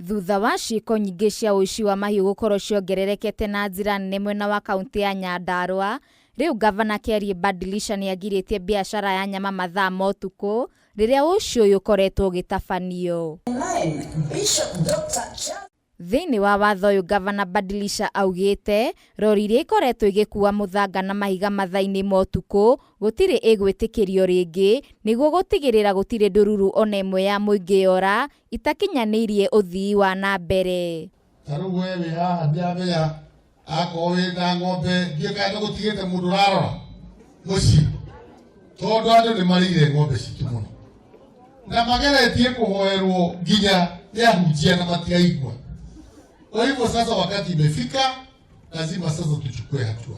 Thutha wa ciiko nyingĩ cia ũici wa mahiũ gũkorwo ciongererekete na njĩra nene mwena wa kaunti ya Nyandarua, rĩu gavana Kĩarĩ Badilisha nĩagirĩtie biacara ya nyama mathaa ma ũtukũ rĩrĩa ũici ũyũ ũkoretwo ũgĩtabanio. Thĩinĩ wa watho ũyũ gavana Badilisha augĩte rori iria ikoretwo igĩkua mũthanga na mahiga mathaa-inĩ ma ũtukũ gũtirĩ ĩgwĩtĩkĩrio rĩngĩ nĩguo gũtigĩrĩra gũtirĩ ndũruru ona ĩmwe ya mũingĩ yora itakinyanĩirie ũthii wa na mbere. Tarĩu we wĩ haha ndĩamenya akorwo wĩna ng'ombe ndiĩkaga nĩgũtigĩte mũndũ ũrarora mũciĩ, tondũ andũ nĩmarĩire ng'ombe citũ mũno na mageretie kũhoerwo nginya nĩ ahunjia na matiaigua. Kwa hivyo sasa wakati imefika, lazima sasa tuchukue hatua.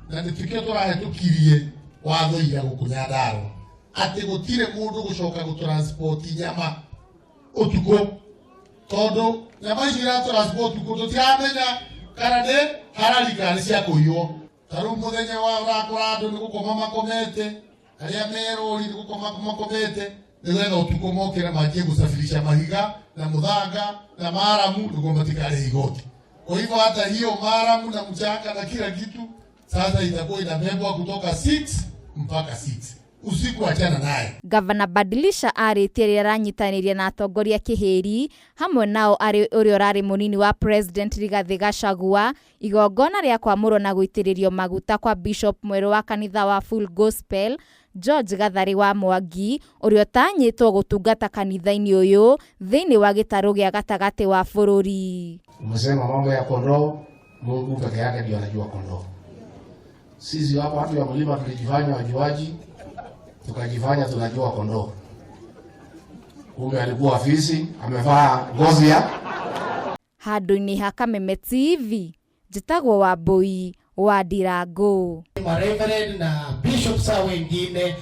Na nĩtukio tũrahĩtũkirie watho ira gũkũ Nyandarua atĩ gũtirĩ mũndũ gũcoka gũtransport nyama ũtukũ, tondũ nyama icio iratransport ũtukũ tũtiramenya kana nĩ halali kana nĩ cia kũiywo. Tarĩu mũthenya wa ũrakora andũ nĩ gũkoma makomete, arĩa merori nĩ gũkoma makomete, nĩgetha ũtukũ mokĩra manjie gũsafirisha mahiga na mũthanga na maramu nĩguo matikare igoti. Kwa hivyo hata hiyo maramu na mchanga na kila kitu sasa itakuwa inabebwa kutoka 6 mpaka 6 usiku, achana naye. Gavana Badilisha arĩtie rĩrĩa aranyitanĩria na atongoria kĩhĩri hamwe nao arĩ ũrĩa ũrarĩ mũnini wa President Rigathĩ Gachagua igongona rĩa kwamũrwo na gũitĩrĩrio maguta kwa Bishop mwerũ wa kanitha wa Full Gospel George Gathari wa Mwangi ũrĩa ũtanyĩtwo gũtungata kanitha-inĩ ũyũ thĩinĩ wa gĩtarũ gĩa gatagatĩ wa bũrũri. Umesema mambo ya kondoo, Mungu peke yake ndiye anajua kondoo. Sisi hapa watu wa mlima tulijifanya wajuaji, tukajifanya tunajua kondoo. Kumbe alikuwa afisi, amevaa ngozi ya handũ-inĩ ha Kameme TV, njĩtagwo Wambui wa Ndirango. Reverend na bishops wengine